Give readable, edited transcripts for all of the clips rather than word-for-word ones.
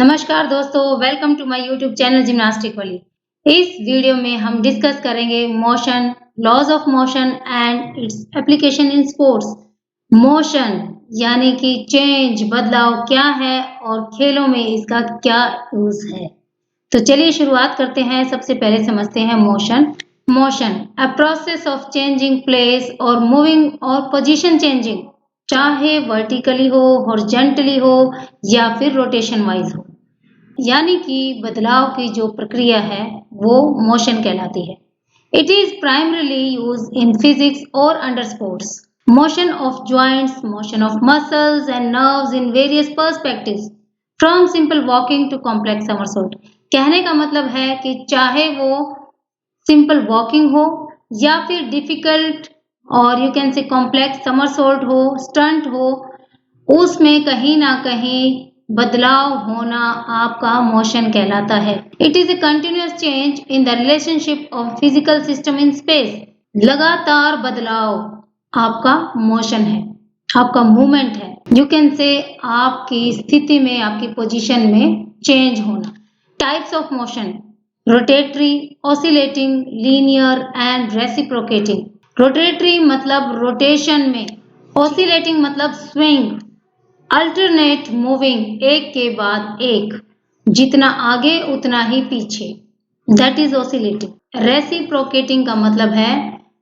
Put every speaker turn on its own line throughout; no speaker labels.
नमस्कार दोस्तों, welcome to my YouTube channel gymnastic वाली। इस वीडियो में हम डिस्कस करेंगे motion, laws of motion and its application in sports. Motion यानी कि चेंज, बदलाव क्या है और खेलों में इसका क्या यूज है। तो चलिए शुरुआत करते हैं। सबसे पहले समझते हैं motion. Motion a process of changing place और मूविंग और पोजीशन चेंजिंग, चाहे वर्टिकली हो, हॉरिजॉन्टली हो या फिर रोटेशन वाइज हो, यानी कि बदलाव की जो प्रक्रिया है वो मोशन कहलाती है। It is primarily use in physics और under sports. Motion of joints, motion of muscles and nerves in various perspectives, from simple walking to complex somersault. कहने का मतलब है कि चाहे वो सिंपल वॉकिंग हो या फिर डिफिकल्ट और यू कैन से कॉम्प्लेक्स समरसॉल्ट हो, स्टंट हो, उसमें कहीं ना कहीं बदलाव होना आपका मोशन कहलाता है। It is a continuous change in the relationship of physical system in space. लगातार बदलाव आपका मोशन है, आपका मूवमेंट है। यू कैन से आपकी स्थिति में, आपकी पोजीशन में चेंज होना। Types of motion: rotatory, oscillating, linear and reciprocating. Rotatory मतलब रोटेशन में, ऑसिलेटिंग मतलब स्विंग, अल्टरनेट मूविंग एक के बाद एक, जितना आगे उतना ही पीछे, दैट इज ऑसिलेटिंग। रेसिप्रोकेटिंग का मतलब है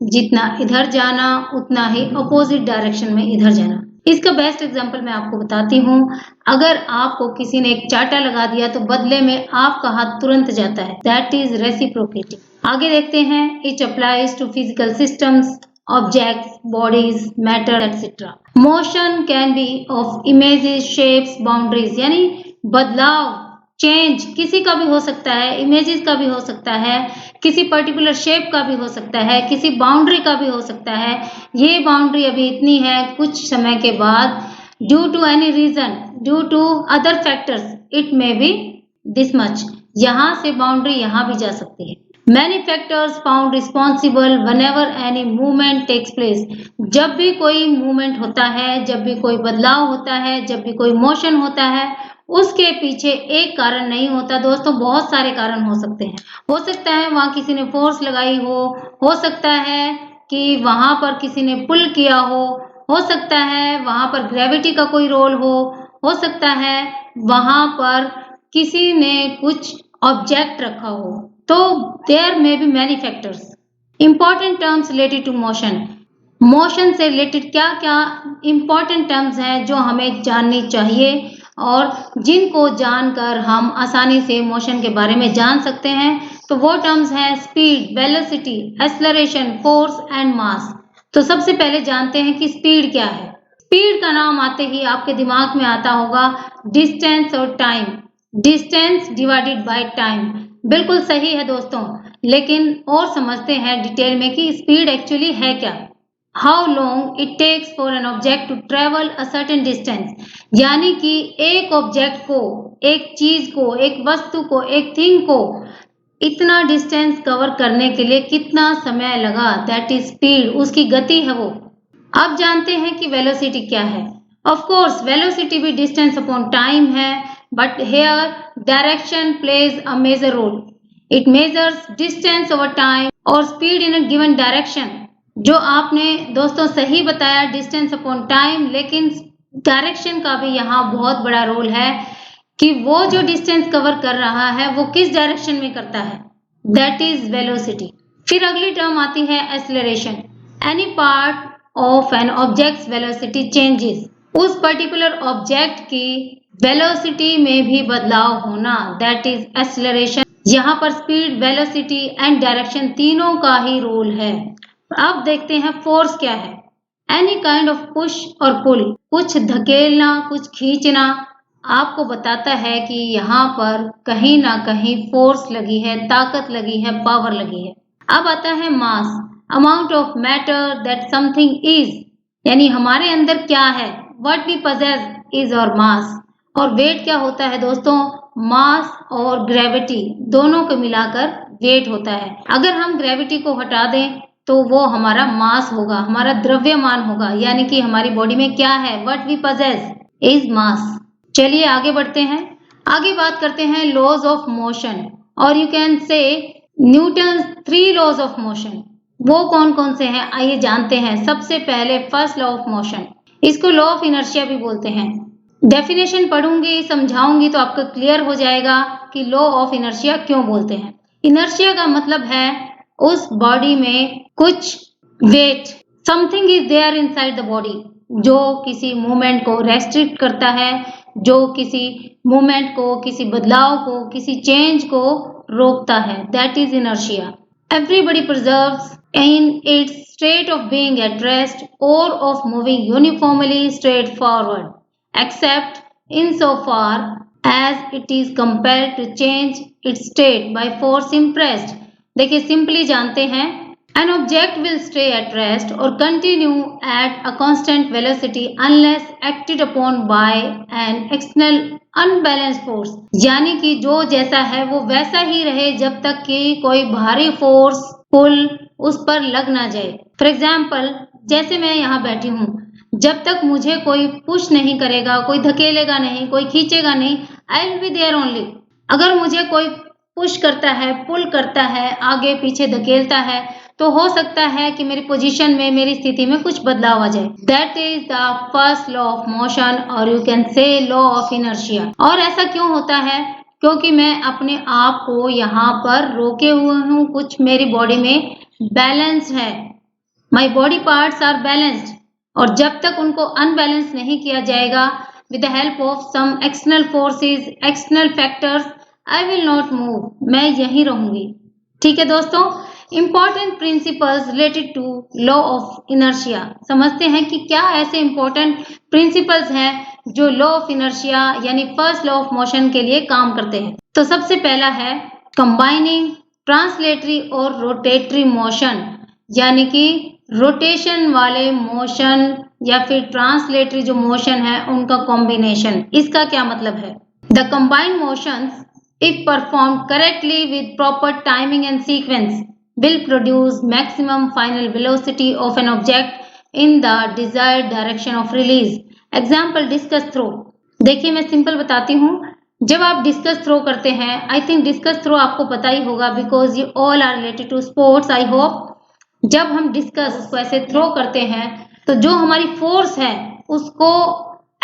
जितना इधर जाना उतना ही अपोजिट डायरेक्शन में इधर जाना। इसका बेस्ट एग्जांपल मैं आपको बताती हूँ। अगर आपको किसी ने एक चाटा लगा दिया तो बदले में आपका हाथ तुरंत जाता है, दैट इज रेसिप्रोकेटिंग। आगे देखते हैं। It applies to physical systems, objects, bodies, matter, etc. Motion can be of images, shapes, boundaries, यानी बदलाव, चेंज किसी का भी हो सकता है, इमेजेस का भी हो सकता है, किसी पर्टिकुलर शेप का भी हो सकता है, किसी बाउंड्री का भी हो सकता है। ये बाउंड्री अभी इतनी है, कुछ समय के बाद due to any reason, due to other factors, it may be this much. यहाँ से बाउंड्री यहाँ भी जा सकती है। Many factors found responsible whenever any movement takes place. जब भी कोई मूवमेंट होता है, जब भी कोई बदलाव होता है, जब भी कोई मोशन होता है, उसके पीछे एक कारण नहीं होता दोस्तों, बहुत सारे कारण हो सकते हैं। हो सकता है वहां किसी ने फोर्स लगाई हो सकता है कि वहां पर किसी ने पुल किया हो सकता है वहां पर ग्रेविटी का कोई रोल हो सकता है वहां पर किसी ने कुछ ऑब्जेक्ट रखा हो। तो there may be many factors. Important terms related to motion. Motion से रिलेटेड क्या क्या इंपॉर्टेंट टर्म्स हैं जो हमें जाननी चाहिए और जिनको जानकर हम आसानी से मोशन के बारे में जान सकते हैं। तो वो टर्म्स हैं speed, velocity, acceleration, force and mass. तो सबसे पहले जानते हैं कि स्पीड क्या है। स्पीड का नाम आते ही आपके दिमाग में आता होगा डिस्टेंस और time, distance divided by time. बिल्कुल सही है दोस्तों, लेकिन और समझते हैं डिटेल में कि स्पीड एक्चुअली है क्या। How long it takes for an object to travel a certain distance, यानी कि एक ऑब्जेक्ट को, एक चीज को, एक वस्तु को, एक थिंग को इतना डिस्टेंस कवर करने के लिए कितना समय लगा, दैट इज स्पीड, उसकी गति है वो। अब जानते हैं कि वेलोसिटी क्या है। ऑफ कोर्स वेलोसिटी भी डिस्टेंस अपॉन टाइम है, but here direction plays a major role. It measures distance over time और speed in a given direction। जो आपने दोस्तों सही बताया distance upon time, लेकिन डायरेक्शन का भी यहाँ बहुत बड़ा रोल है कि वो जो डिस्टेंस कवर कर रहा है वो किस डायरेक्शन में करता है, दैट इज वेलोसिटी। फिर अगली टर्म आती है acceleration. Any part of an object's velocity changes, उस पर्टिकुलर ऑब्जेक्ट की वेलोसिटी में भी बदलाव होना, दैट इज एक्सेलरेशन। यहाँ पर स्पीड, वेलोसिटी एंड डायरेक्शन तीनों का ही रोल है। अब देखते हैं फोर्स क्या है। एनी काइंड ऑफ पुश और पुल, कुछ धकेलना, कुछ खींचना, आपको बताता है कि यहाँ पर कहीं ना कहीं फोर्स लगी है, ताकत लगी है, पावर लगी है। अब आता है mass, amount of matter that something is, यानी हमारे अंदर क्या है, व्हाट वी पजेस इज और मास। और वेट क्या होता है दोस्तों, मास और ग्रेविटी दोनों को मिलाकर वेट होता है। अगर हम ग्रेविटी को हटा दें तो वो हमारा मास होगा, हमारा द्रव्यमान होगा, यानी कि हमारी बॉडी में क्या है, what we possess is mass. चलिए आगे बढ़ते हैं। आगे बात करते हैं लॉज ऑफ मोशन, और you can say Newton 3 laws of motion. वो कौन कौन से हैं आइए जानते हैं। सबसे पहले फर्स्ट लॉ ऑफ मोशन, इसको लॉ ऑफ इनर्शिया भी बोलते हैं। डेफिनेशन पढ़ूंगी, समझाऊंगी तो आपको क्लियर हो जाएगा कि लॉ ऑफ इनर्शिया क्यों बोलते हैं। इनर्शिया का मतलब है उस बॉडी में कुछ weight, something is there inside the body, जो किसी मूवमेंट को रेस्ट्रिक्ट करता है, जो किसी मूवमेंट को, किसी बदलाव को, किसी चेंज को रोकता है। That is inertia. Everybody preserves in its state of being at rest or of moving uniformly straight forward, except insofar as it is compelled to change its state by force impressed। देखिए simply जानते हैं, an object will stay at rest or continue at a constant velocity unless acted upon by an external unbalanced force। यानी कि जो जैसा है वो वैसा ही रहे जब तक कि कोई भारी फोर्स पुल उस पर लग ना जाए। फॉर एग्जाम्पल, जैसे मैं यहाँ बैठी हूँ, जब तक मुझे कोई पुश नहीं करेगा, कोई धकेलेगा नहीं, कोई खींचेगा नहीं, I will be there only. अगर मुझे कोई पुश करता है, पुल करता है, आगे पीछे धकेलता है, तो हो सकता है कि मेरी पोजीशन में, मेरी स्थिति में कुछ बदलाव आ जाए। That is the first law of motion, और you can say law of inertia. और ऐसा क्यों होता है? क्योंकि मैं अपने आप को यहाँ पर रोके हुए हूँ, कुछ मेरी बॉडी में बैलेंस है, my body parts are balanced, और जब तक उनको अनबैलेंस नहीं किया जाएगा with the help of some external forces, external factors, I will not move, मैं यहीं रहूंगी। ठीक है दोस्तों, important principles related to law of inertia. समझते हैं कि क्या ऐसे इंपॉर्टेंट प्रिंसिपल्स हैं जो लॉ ऑफ इनर्शिया यानी फर्स्ट लॉ ऑफ मोशन के लिए काम करते हैं। तो सबसे पहला है कंबाइनिंग ट्रांसलेटरी और रोटेटरी मोशन, यानी कि रोटेशन वाले मोशन या फिर ट्रांसलेटरी जो मोशन है उनका कॉम्बिनेशन। इसका क्या मतलब है? The combined motions if performed correctly with proper timing and sequence will produce maximum final velocity of an object in the desired direction of release। Example discus throw। देखिए मैं simple बताती हूँ। जब आप डिस्कस थ्रो करते हैं, I think discus throw आपको पता ही होगा because you all are related to sports, I hope. जब हम डिस्कस को ऐसे थ्रो करते हैं तो जो हमारी फोर्स है उसको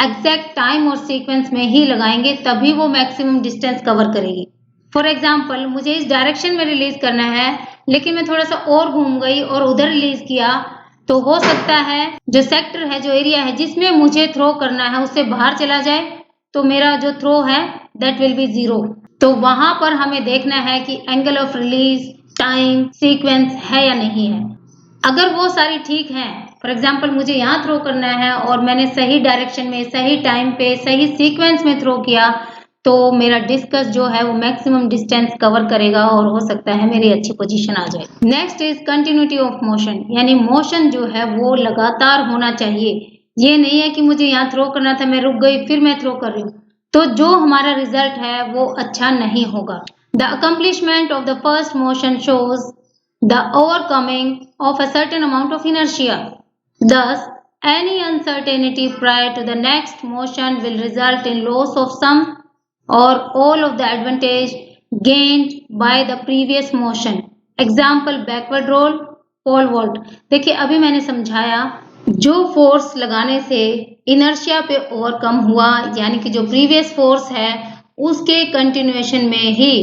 एग्जैक्ट टाइम और सीक्वेंस में ही लगाएंगे, तभी वो मैक्सिमम डिस्टेंस कवर करेगी। फॉर एग्जाम्पल, मुझे इस डायरेक्शन में रिलीज करना है, लेकिन मैं थोड़ा सा और घूम गई और उधर रिलीज किया, तो हो सकता है जो सेक्टर है, जो एरिया है जिसमें मुझे थ्रो करना है, उससे बाहर चला जाए, तो मेरा जो थ्रो है दैट विल बी 0। तो वहां पर हमें देखना है कि angle of release, time, sequence है या नहीं है। अगर वो सारी ठीक है, फॉर एग्जाम्पल मुझे यहाँ थ्रो करना है और मैंने सही डायरेक्शन में, सही टाइम पे, सही सीक्वेंस में थ्रो किया, तो मेरा डिस्कस जो है वो मैक्सिमम डिस्टेंस कवर करेगा और हो सकता है मेरी अच्छी पोजीशन आ जाए। Next is continuity of motion, यानी मोशन जो है वो लगातार होना चाहिए। ये नहीं है कि मुझे यहाँ थ्रो करना था, मैं रुक गई, फिर मैं थ्रो कर रही हूँ, तो जो हमारा रिजल्ट है वो अच्छा नहीं होगा। The accomplishment of the first motion shows the overcoming of a certain amount of inertia. Thus, any uncertainty prior to the next motion will result in loss of some or all of the advantage gained by the previous motion. Example, backward roll, pole vault। देखिए अभी मैंने समझाया, जो force लगाने से inertia पे overcome हुआ, यानी कि जो प्रीवियस फोर्स है उसके कंटिन्यूएशन में ही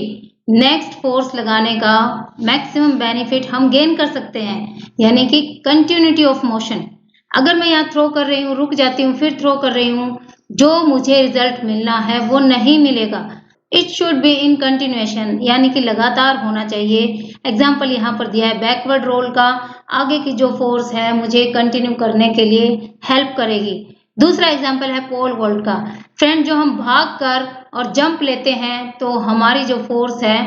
नेक्स्ट फोर्स लगाने का मैक्सिमम बेनिफिट हम गेन कर सकते हैं, यानी कि कंटिन्यूटी ऑफ मोशन। अगर मैं यहाँ थ्रो कर रही हूँ, रुक जाती हूँ, फिर थ्रो कर रही हूँ, जो मुझे रिजल्ट मिलना है वो नहीं मिलेगा। It should be in continuation, यानी कि लगातार होना चाहिए। एग्जाम्पल यहाँ पर दिया है बैकवर्ड रोल का, आगे की जो फोर्स है मुझे कंटिन्यू करने के लिए हेल्प करेगी। दूसरा एग्जाम्पल है पोल वॉल्ट का। फ्रेंड, जो हम भाग कर और जंप लेते हैं तो हमारी जो फोर्स है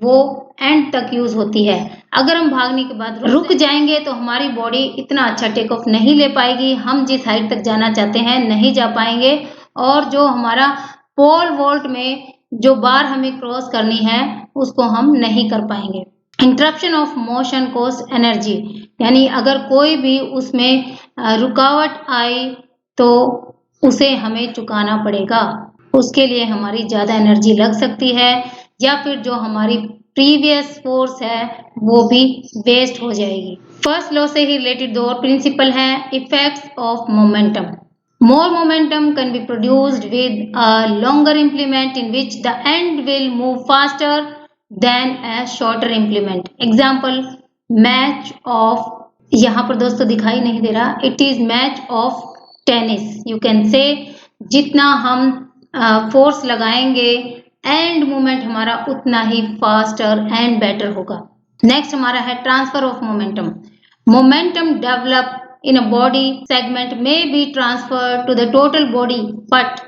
वो एंड तक यूज होती है। अगर हम भागने के बाद रुक जाएंगे तो हमारी बॉडी इतना अच्छा टेक ऑफ नहीं ले पाएगी, हम जिस हाइट तक जाना चाहते हैं नहीं जा पाएंगे, और जो हमारा पोल वॉल्ट में जो बार हमें क्रॉस करनी है उसको हम नहीं कर पाएंगे। Interruption of motion cost energy, यानी अगर कोई भी उसमें रुकावट आई तो उसे हमें चुकाना पड़ेगा। उसके लिए हमारी ज्यादा एनर्जी लग सकती है, या फिर जो हमारी प्रीवियस फोर्स है वो भी वेस्ट हो जाएगी। फर्स्ट लॉ से ही रिलेटेड दो और प्रिंसिपल है, effects of momentum. More momentum can be produced with a longer implement in which the end will move faster than a shorter implement. Example, match of, यहाँ पर दोस्तों दिखाई नहीं दे रहा, it is match of tennis. You can say जितना हम force लगाएंगे and movement हमारा उतना ही फास्टर एंड बेटर होगा। नेक्स्ट हमारा है transfer of momentum. Momentum develop in a body segment may be transferred to the total body, but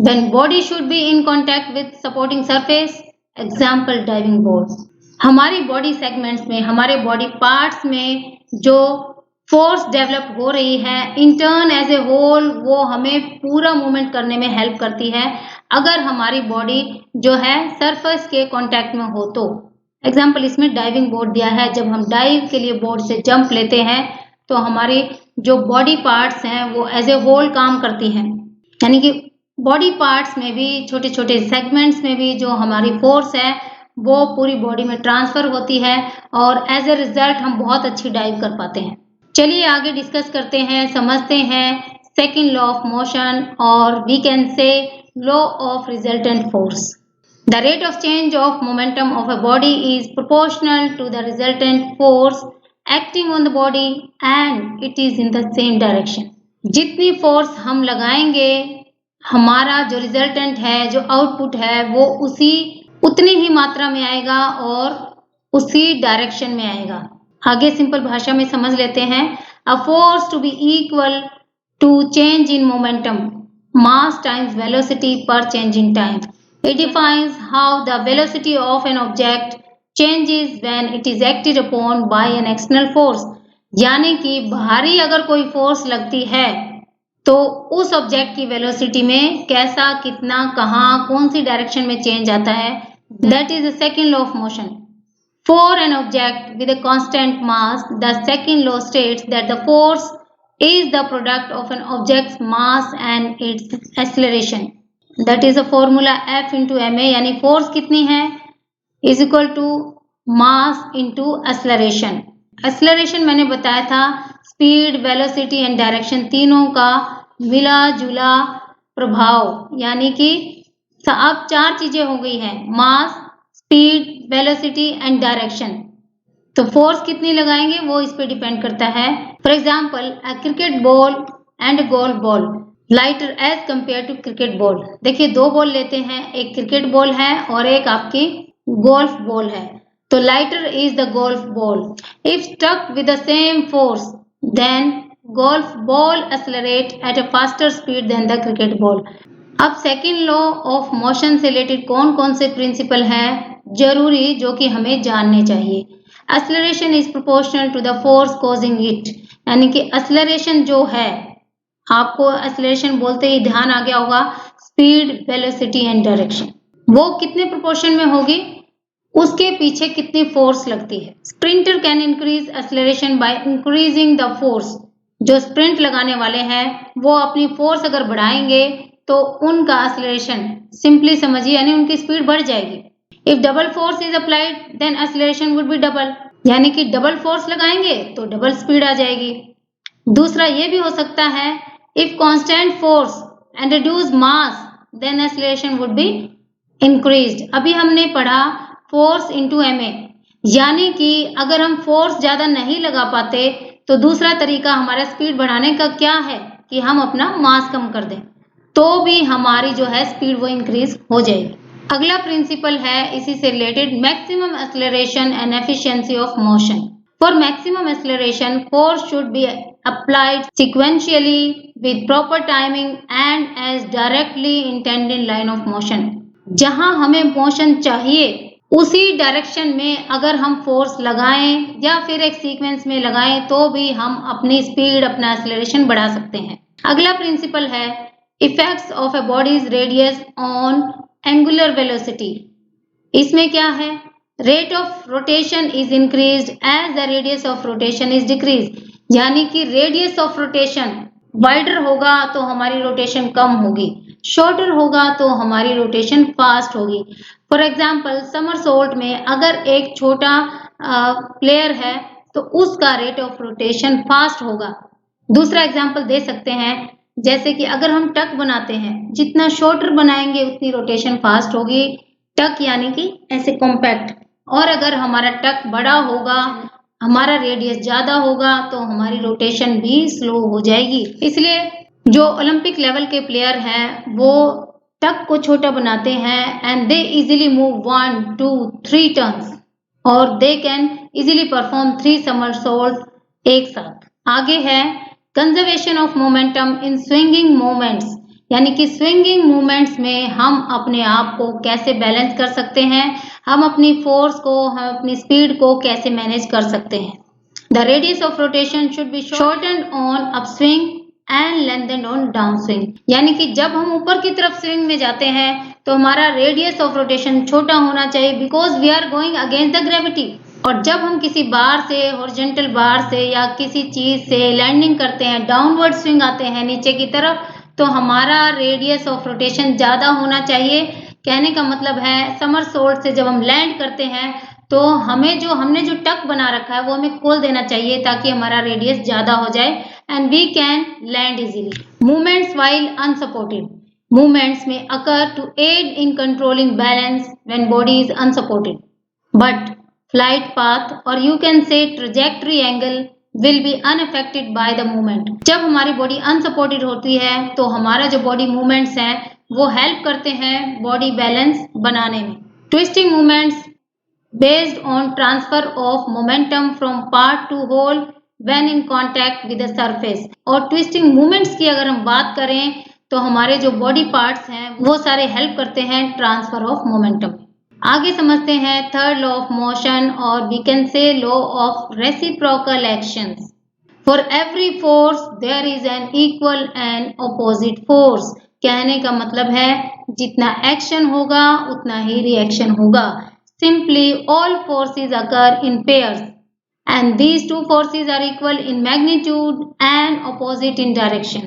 when body should be in contact with supporting surface, example diving board. हमारी body segments में, हमारे body parts में जो force develop हो रही है intern as a whole, वो हमें पूरा मूवमेंट करने में हेल्प करती है अगर हमारी बॉडी जो है सरफेस के कांटेक्ट में हो तो। एग्जाम्पल इसमें डाइविंग बोर्ड दिया है, जब हम डाइव के लिए बोर्ड से जंप लेते हैं तो हमारी जो बॉडी पार्ट्स हैं वो एज ए होल काम करती हैं, यानी कि बॉडी पार्ट्स में भी, छोटे छोटे सेगमेंट्स में भी जो हमारी फोर्स है वो पूरी बॉडी में ट्रांसफर होती है और एज ए रिजल्ट हम बहुत अच्छी डाइव कर पाते हैं। चलिए आगे डिस्कस करते हैं, समझते हैं सेकेंड लॉ ऑफ मोशन, और we can say law of resultant force. The rate of change of momentum of a body is proportional to the resultant force acting on the body and it is in the same direction. जितनी force हम लगाएंगे हमारा जो resultant है, जो output है, वो उतनी ही मात्रा में आएगा और उसी डायरेक्शन में आएगा। आगे सिंपल भाषा में समझ लेते हैं। A force to be equal to change in momentum, mass times velocity per change in time. It defines how the velocity of an object changes when it is acted upon by an external force, यानी कि बाहरी अगर कोई force लगती है तो उस object की वेलोसिटी में कैसा, कितना, कहाँ, कौन सी डायरेक्शन में चेंज आता है, that is the second law of motion. For an object with a constant mass, the second law states that the force is the product of an object's mass and its acceleration. That is a formula F into ma, यानी force कितनी है is equal to mass into acceleration. Acceleration मैंने बताया था speed, velocity and direction तीनों का मिला जुला प्रभाव, यानी कि अब चार चीजें हो गई हैं, mass, speed, velocity and direction. तो फोर्स कितनी लगाएंगे वो इस पे डिपेंड करता है। For example a cricket ball and golf ball lighter as compare to cricket ball. देखिए दो बॉल लेते हैं, एक क्रिकेट बॉल है और एक आपकी गोल्फ बॉल है, तो lighter is the golf ball. If stuck with the same force then golf ball accelerate at a faster speed than the cricket ball. अब सेकेंड लॉ ऑफ मोशन से related कौन कौन से प्रिंसिपल हैं जरूरी जो कि हमें जानने चाहिए। Acceleration is proportional to the force causing it, यानी कि एक्सेलरेशन जो है, आपको एक्सेलरेशन बोलते ही ध्यान आ गया होगा, स्पीड, वेलोसिटी एंड डायरेक्शन, वो कितने प्रोपोर्शन में होगी, उसके पीछे कितनी फोर्स लगती है। Sprinter can increase acceleration by increasing the force. जो स्प्रिंट लगाने वाले हैं वो अपनी फोर्स अगर बढ़ाएंगे तो उनका एक्सेलरेशन, सिंपली समझिए, यानी उनकी स्पीड बढ़ जाएगी। If double force is applied then acceleration would be double, यानी कि डबल फोर्स लगाएंगे तो डबल स्पीड आ जाएगी। दूसरा ये भी हो सकता है if constant force and reduce mass then acceleration would be increased. अभी हमने पढ़ा फोर्स इंटू ma, यानी कि अगर हम फोर्स ज्यादा नहीं लगा पाते तो दूसरा तरीका हमारा स्पीड बढ़ाने का क्या है कि हम अपना मास कम कर दें, तो भी हमारी जो है स्पीड वो इंक्रीज हो जाएगी। अगला प्रिंसिपल है इसी से related, maximum acceleration and efficiency of motion. For maximum acceleration force should be applied sequentially with proper timing and as directly intended line of motion. जहां हमें मोशन चाहिए उसी डायरेक्शन में अगर हम फोर्स लगाएं या फिर एक सीक्वेंस में लगाएं तो भी हम अपनी स्पीड, अपना एक्सेलरेशन बढ़ा सकते हैं। अगला प्रिंसिपल है effects of a body's radius on angular velocity. इसमें क्या है, rate of rotation is increased as the radius of rotation is decrease, यानी कि रेडियस ऑफ रोटेशन वाइडर होगा तो हमारी रोटेशन कम होगी, शॉर्टर होगा तो हमारी रोटेशन फास्ट होगी। फॉर एग्जाम्पल समरसॉल्ट में अगर एक छोटा प्लेयर है तो उसका रेट ऑफ रोटेशन फास्ट होगा। दूसरा एग्जाम्पल दे सकते हैं, जैसे कि अगर हम टक बनाते हैं, जितना शॉर्टर बनाएंगे उतनी रोटेशन फास्ट होगी। टक यानी कि ऐसे कॉम्पैक्ट। और अगर हमारा टक बड़ा होगा, हमारा रेडियस ज्यादा होगा, तो हमारी रोटेशन भी स्लो हो जाएगी। इसलिए जो ओलंपिक लेवल के प्लेयर हैं वो टक को छोटा बनाते हैं and they easily move 1 2 3 turns और they can easily perform 3 somersault एक साथ। आगे है conservation of momentum in swinging movements, यानी कि स्विंगिंग मूवमेंट्स में हम अपने आप को कैसे बैलेंस कर सकते हैं, हम अपनी फोर्स को, हम अपनी स्पीड को कैसे मैनेज कर सकते हैं। The radius of rotation should be shortened on upswing and lengthened on downswing, यानी कि जब हम ऊपर की तरफ स्विंग में जाते हैं तो हमारा रेडियस ऑफ रोटेशन छोटा होना चाहिए, because we are going against the gravity. और जब हम किसी बार से, हॉरिजॉन्टल बार से या किसी चीज से लैंडिंग करते हैं, डाउनवर्ड स्विंग आते हैं नीचे की तरफ, तो हमारा रेडियस ऑफ रोटेशन ज्यादा होना चाहिए। कहने का मतलब है समरसॉल्ट से जब हम लैंड करते हैं तो हमने जो टक बना रखा है वो हमें खोल देना चाहिए ताकि हमारा रेडियस ज्यादा हो जाए and we can land easily. Movements while unsupported, movements में occur to aid in controlling balance when body is unsupported, but flight path और you can say trajectory angle will be unaffected by the movement. जब हमारी body unsupported होती है तो हमारा जो body movements हैं वो हेल्प करते हैं बॉडी बैलेंस बनाने में। Twisting movements based on transfer of momentum from part to whole when in contact with the surface. और ट्विस्टिंग मूवमेंट्स की अगर हम बात करें तो हमारे जो बॉडी पार्ट्स हैं वो सारे हेल्प करते हैं ट्रांसफर ऑफ मोमेंटम। आगे समझते हैं थर्ड लॉ ऑफ मोशन, और we can say law of reciprocal actions. For every force there is an equal and opposite force. कहने का मतलब है जितना एक्शन होगा उतना ही रिएक्शन होगा। Simply all forces occur in pairs and these two forces are equal in magnitude and opposite in direction.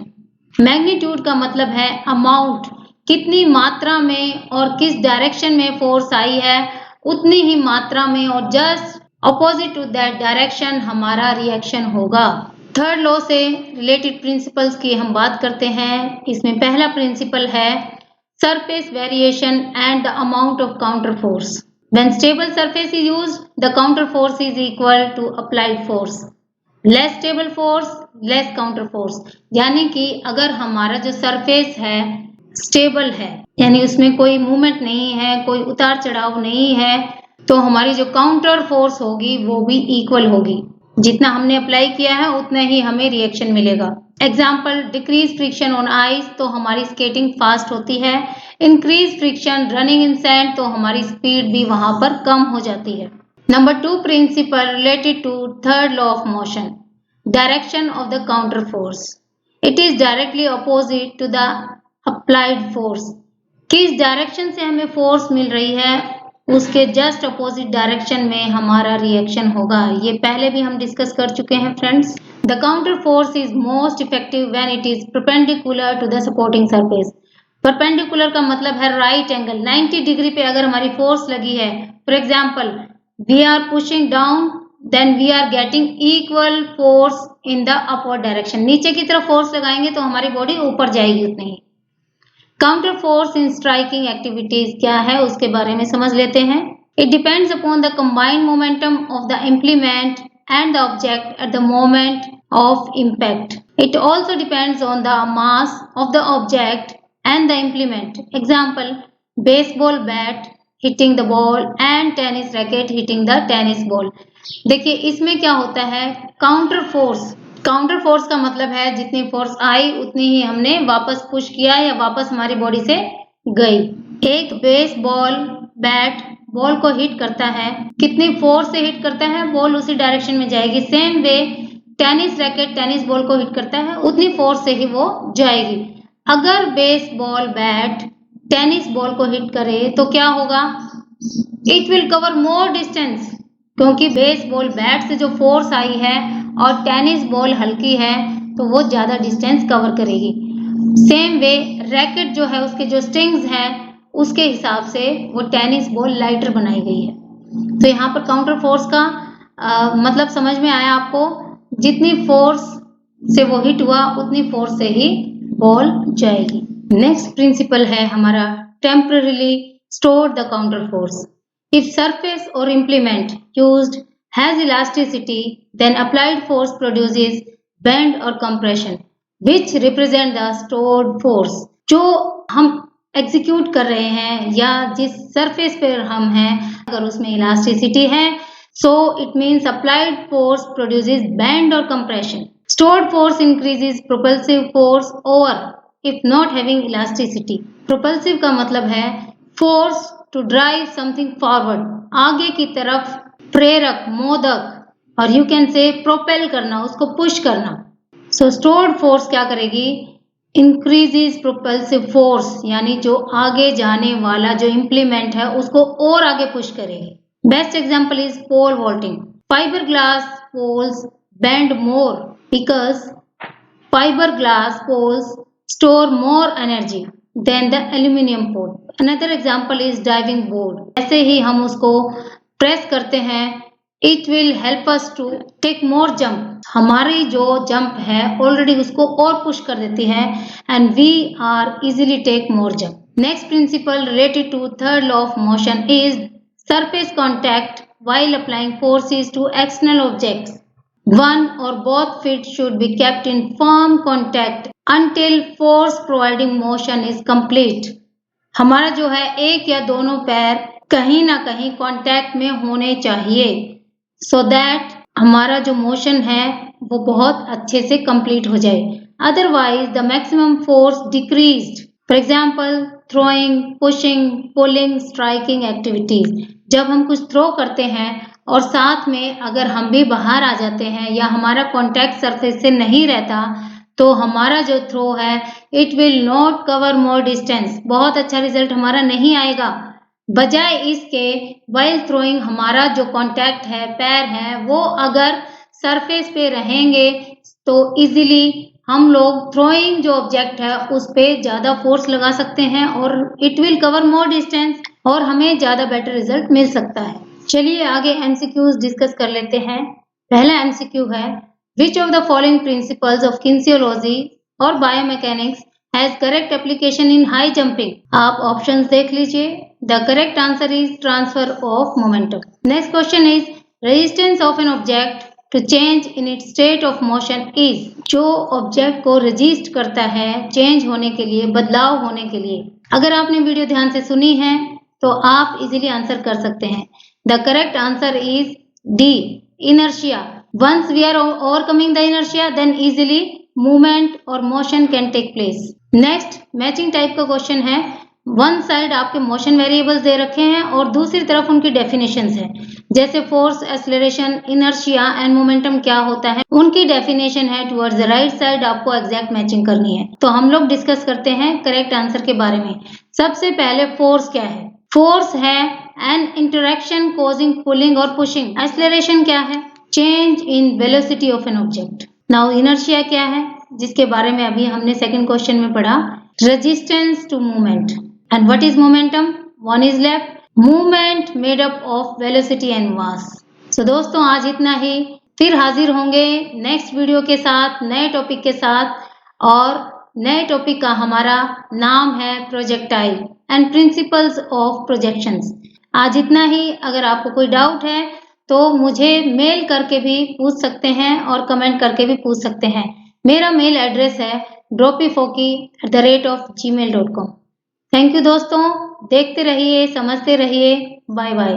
Magnitude का मतलब है अमाउंट, कितनी मात्रा में और किस डायरेक्शन में फोर्स आई है उतनी ही मात्रा में और just opposite to that direction हमारा रिएक्शन होगा। थर्ड लॉ से रिलेटेड प्रिंसिपल्स की हम बात करते हैं। इसमें पहला प्रिंसिपल है surface variation and the amount of counter force. When stable surface is used, the counter force is equal to applied force. Less stable force, less counter force. यानी कि अगर हमारा जो सरफेस है स्टेबल है, यानी उसमें कोई मूवमेंट नहीं है, कोई उतार चढ़ाव नहीं है, तो हमारी जो काउंटर फोर्स होगी वो भी इक्वल होगी। जितना हमने अप्लाई किया है उतना ही हमें रिएक्शन मिलेगा। Example, decrease friction on ice तो हमारी स्केटिंग फास्ट होती है। Increase friction running in sand तो हमारी स्पीड भी वहां पर कम हो जाती है। Number 2 principle related to third law of motion, direction of the counter force. It is directly opposite to the applied force. किस डायरेक्शन से हमें फोर्स मिल रही है उसके जस्ट अपोजिट डायरेक्शन में हमारा रिएक्शन होगा। ये पहले भी हम डिस्कस कर चुके हैं friends. The counter force is most effective when it is perpendicular to the supporting surface. Perpendicular का मतलब है राइट एंगल, 90 डिग्री पे अगर हमारी फोर्स लगी है, for example we are pushing down, then we are getting equal force in the upward direction. नीचे की तरफ फोर्स लगाएंगे तो हमारी बॉडी ऊपर जाएगी उतनी ही। Counter force in striking activities क्या है उसके बारे में समझ लेते हैं। It depends upon the combined momentum of the implement and the object at the moment of impact. It also depends on the mass of the object and the implement. Example, baseball bat hitting the ball and tennis racket hitting the tennis ball. देखिए इसमें क्या होता है, counter force. Counter force का मतलब है जितनी force आई उतनी ही हमने वापस पुश किया या वापस हमारी बॉडी से गई। एक बेसबॉल बैट बॉल को हिट करता है, कितनी फोर्स से हिट करता है बॉल उसी डायरेक्शन में जाएगी। Same way tennis racket tennis ball को हिट करता है उतनी फोर्स से ही वो जाएगी। अगर बेसबॉल बैट टेनिस बॉल को हिट करे तो क्या होगा, it will cover more distance, क्योंकि बेसबॉल बैट से जो फोर्स आई है और टेनिस बॉल हल्की है तो वो ज्यादा डिस्टेंस कवर करेगी। सेम वे रैकेट जो है उसके जो स्ट्रिंग्स हैं उसके हिसाब से वो टेनिस बॉल लाइटर बनाई गई है। तो यहाँ पर काउंटर फोर्स का मतलब समझ में आया आपको, जितनी फोर्स से वो हिट हुआ उतनी फोर्स से ही बॉल जाएगी। नेक्स्ट प्रिंसिपल है हमारा temporarily store the counter force. If surface और implement used has elasticity then applied force produces bend और compression which represent the stored force. जो हम एग्जीक्यूट कर रहे हैं या जिस सरफेस पर हम हैं अगर उसमें इलास्टिसिटी है, so it means applied force produces bend or compression. Stored force increases propulsive force or if not having elasticity. Propulsive का मतलब है force to drive something forward, आगे की तरफ प्रेरक, मोदक, और you can say propel करना, उसको push करना। So stored force क्या करेगी? Increases propulsive force, यानी जो आगे जाने वाला जो implement है उसको और आगे push करेगी। Best example is pole vaulting. Fiberglass poles bend more because fiberglass poles store more energy than the aluminum pole. Another example is diving board. ऐसे ही हम उसको प्रेस करते हैं, it will help us to take more jump. हमारी जो jump है already उसको और पुश कर देती है and we are easily take more jump. Next principle related to third law of motion is surface contact while applying forces to external objects. One or both feet should be kept in firm contact until force providing motion is complete. हमारा जो है एक या दोनों पैर कहीं ना कहीं कांटेक्ट में होने चाहिए so that हमारा जो मोशन है वो बहुत अच्छे से कंप्लीट हो जाए। Otherwise the maximum force decreased. For example, throwing, pushing, pulling, striking activities. जब हम कुछ थ्रो करते हैं और साथ में अगर हम भी बाहर आ जाते हैं या हमारा कांटेक्ट सरफेस से नहीं रहता तो हमारा जो थ्रो है it will not cover more distance, बहुत अच्छा रिजल्ट हमारा नहीं आएगा। बजाय इसके वाइल थ्रोइंग हमारा जो कांटेक्ट है पैर है वो अगर सरफेस पे रहेंगे तो इजीली हम लोग थ्रोइंग जो ऑब्जेक्ट है उस पे ज्यादा फोर्स लगा सकते हैं और it will cover more distance और हमें ज्यादा बेटर रिजल्ट मिल सकता है। चलिए आगे एमसीक्यूज डिस्कस कर लेते हैं। पहला एमसीक्यू है which of the following principles of kinesiology और biomechanics has correct application in high jumping. आप ऑप्शंस देख लीजिए। The correct answer is transfer of momentum. Next question is resistance of an object to change in its state of motion is. जो object को resist करता है change होने के लिए, बदलाव होने के लिए। अगर आपने वीडियो ध्यान से सुनी है तो आप इजीली आंसर कर सकते हैं। The correct answer is D, inertia. Once we are overcoming the inertia then easily movement और motion can take place. Next matching type का क्वेश्चन है। वन साइड आपके मोशन वेरिएबल्स दे रखे हैं और दूसरी तरफ उनकी डेफिनेशंस है, जैसे force, acceleration, inertia and momentum क्या होता है उनकी डेफिनेशन है। टुवर्ड्स द राइट साइड आपको एग्जैक्ट मैचिंग करनी है। तो हम लोग डिस्कस करते हैं करेक्ट आंसर के बारे में। सबसे पहले फोर्स क्या है? फोर्स है एन इंटरेक्शन कॉजिंग पुलिंग और पुशिंग। एक्सेलरेशन क्या है? Change in velocity of an object. Now inertia क्या है, जिसके बारे में अभी हमने सेकंड क्वेश्चन में पढ़ा, resistance to movement. And what is momentum? One is left, movement made up of velocity and mass. So दोस्तों आज इतना ही, फिर हाजिर होंगे नेक्स्ट वीडियो के साथ, नए टॉपिक के साथ। और नए टॉपिक का हमारा नाम है projectile and principles of projections. आज इतना ही। अगर आपको कोई डाउट है तो मुझे मेल करके भी पूछ सकते हैं और कमेंट करके भी पूछ सकते हैं। मेरा मेल एड्रेस है droppyfoki@gmail.com। थैंक यू दोस्तों, देखते रहिए, समझते रहिए। Bye bye.